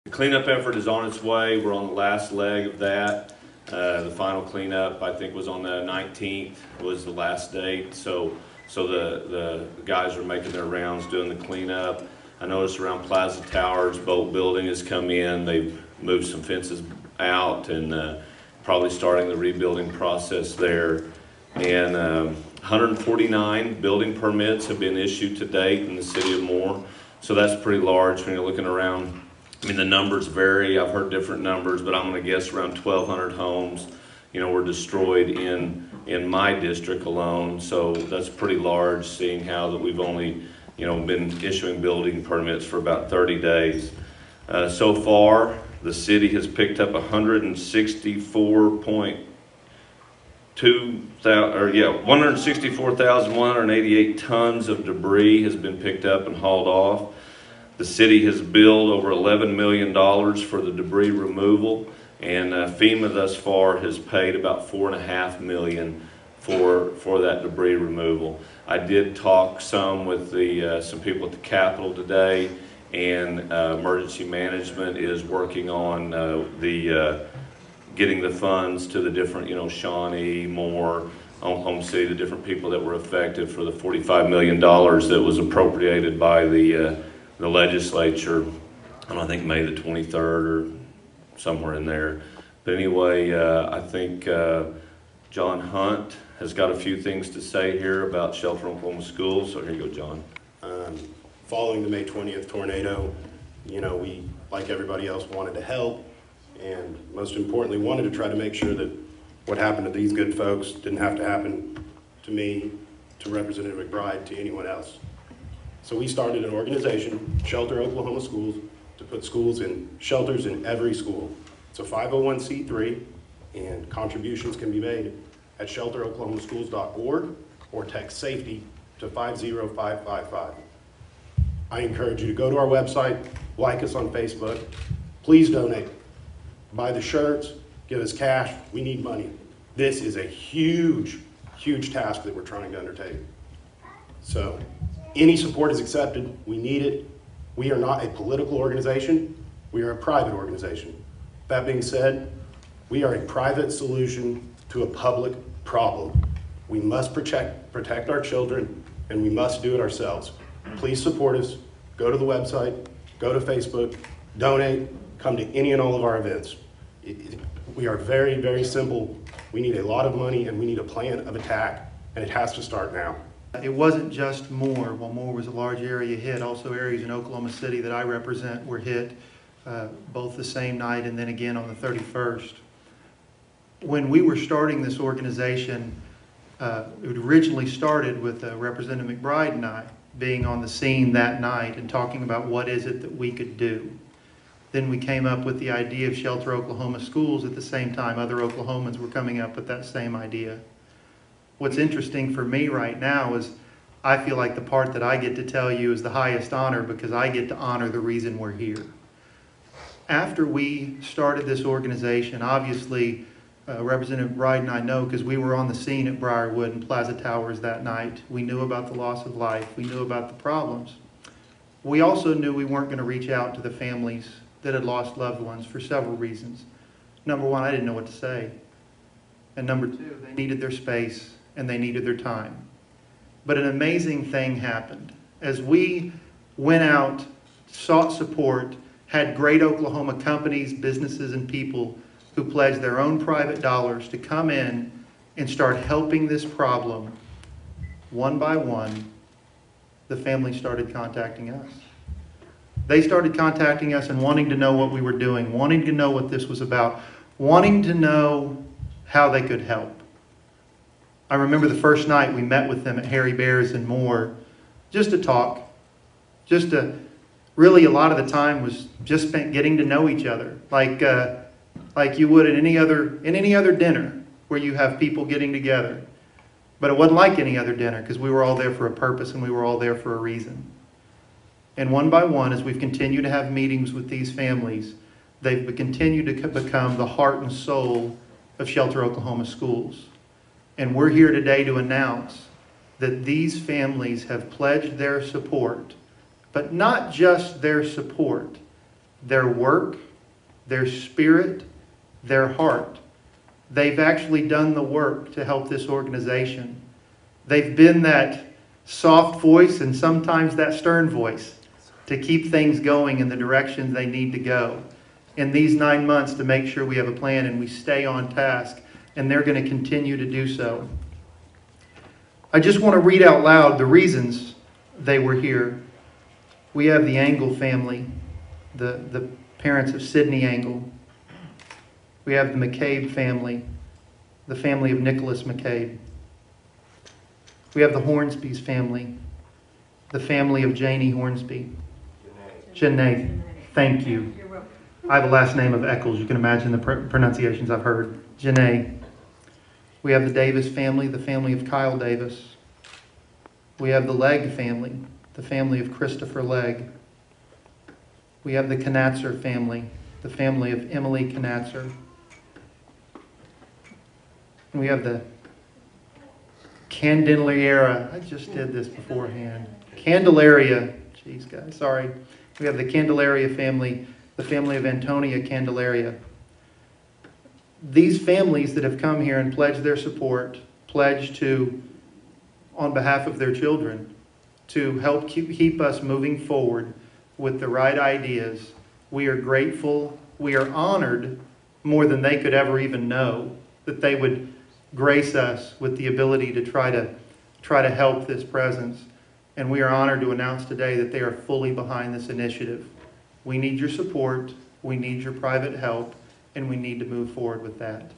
The cleanup effort is on its way. We're on the last leg of that. The final cleanup, I think, was on the 19th, was the last date. So the guys are making their rounds doing the cleanup. I noticed around Plaza Towers, Boat Building has come in. They've moved some fences out and probably starting the rebuilding process there. And 149 building permits have been issued to date in the city of Moore. So that's pretty large when you're looking around. I mean, the numbers vary. I've heard different numbers, but I'm going to guess around 1,200 homes, were destroyed in my district alone. So that's pretty large, seeing how that we've only, been issuing building permits for about 30 days. So far, the city has picked up 164,188 tons of debris has been picked up and hauled off. The city has billed over $11 million for the debris removal, and FEMA thus far has paid about $4.5 million for that debris removal. I did talk some with some people at the Capitol today, and emergency management is working on getting the funds to the different, Shawnee, Moore, Home City, the different people that were affected for the $45 million that was appropriated by the legislature on, I think, May the 23rd or somewhere in there. But anyway, I think John Hunt has got a few things to say here about Shelter Oklahoma Schools. So here you go, John. Following the May 20th tornado, we, like everybody else, wanted to help, and most importantly, wanted to try to make sure that what happened to these good folks didn't have to happen to me, to Representative McBride, to anyone else. So we started an organization, Shelter Oklahoma Schools, to put schools in shelters in every school. It's a 501c3, and contributions can be made at shelteroklahomaschools.org or text SAFETY to 50555. I encourage you to go to our website, like us on Facebook. Please donate. Buy the shirts, give us cash. We need money. This is a huge, huge task that we're trying to undertake. So any support is accepted. We need it. We are not a political organization. We are a private organization. That being said, we are a private solution to a public problem. We must protect our children, and we must do it ourselves. Please support us. Go to the website, go to Facebook, donate, come to any and all of our events. We are very, very simple. We need a lot of money, and we need a plan of attack, and it has to start now. It wasn't just Moore. While Moore was a large area hit, also areas in Oklahoma City that I represent were hit both the same night and then again on the 31st. When we were starting this organization, it originally started with Representative McBride and I being on the scene that night and talking about what is it that we could do. Then we came up with the idea of Shelter Oklahoma Schools at the same time. Other Oklahomans were coming up with that same idea. What's interesting for me right now is I feel like the part that I get to tell you is the highest honor, because I get to honor the reason we're here. After we started this organization, obviously Representative McBride and I know, because we were on the scene at Briarwood and Plaza Towers that night. We knew about the loss of life. We knew about the problems. We also knew we weren't going to reach out to the families that had lost loved ones for several reasons. Number one, I didn't know what to say. And number two, they needed their space and they needed their time. But an amazing thing happened. As we went out, sought support, had great Oklahoma companies, businesses, and people who pledged their own private dollars to come in and start helping this problem, one by one, the family started contacting us. They started contacting us and wanting to know what we were doing, wanting to know what this was about, wanting to know how they could help. I remember the first night we met with them at Harry Bear's and Moore, just to talk, really a lot of the time was just spent getting to know each other, like you would in any other dinner where you have people getting together. But it wasn't like any other dinner, because we were all there for a purpose and we were all there for a reason. And one by one, as we've continued to have meetings with these families, they've continued to become the heart and soul of Shelter Oklahoma Schools. And we're here today to announce that these families have pledged their support, but not just their support. their work, their spirit, their heart. They've actually done the work to help this organization. They've been that soft voice and sometimes that stern voice to keep things going in the directions they need to go in these 9 months, to make sure we have a plan and we stay on task, and they're going to continue to do so. I just want to read out loud the reasons they were here. We have the Angle family, the parents of Sidney Angle. We have the McCabe family, the family of Nicholas McCabe. We have the Hornsby's family, the family of Janie Hornsby. Janae, thank you. I have a last name of Echols. You can imagine the pronunciations I've heard. Janae. We have the Davis family, the family of Kyle Davis. We have the Legg family, the family of Christopher Legg. We have the Knatzer family, the family of Emily Knatzer. We have the Candelaria. I just did this beforehand. Candelaria. Jeez, guys, sorry. We have the Candelaria family, the family of Antonia Candelaria. These families that have come here and pledged their support, pledged to, on behalf of their children, to help keep us moving forward with the right ideas. We are grateful. We are honored more than they could ever even know that they would grace us with the ability to try to help this presence. And we are honored to announce today that they are fully behind this initiative. We need your support, we need your private help, and we need to move forward with that.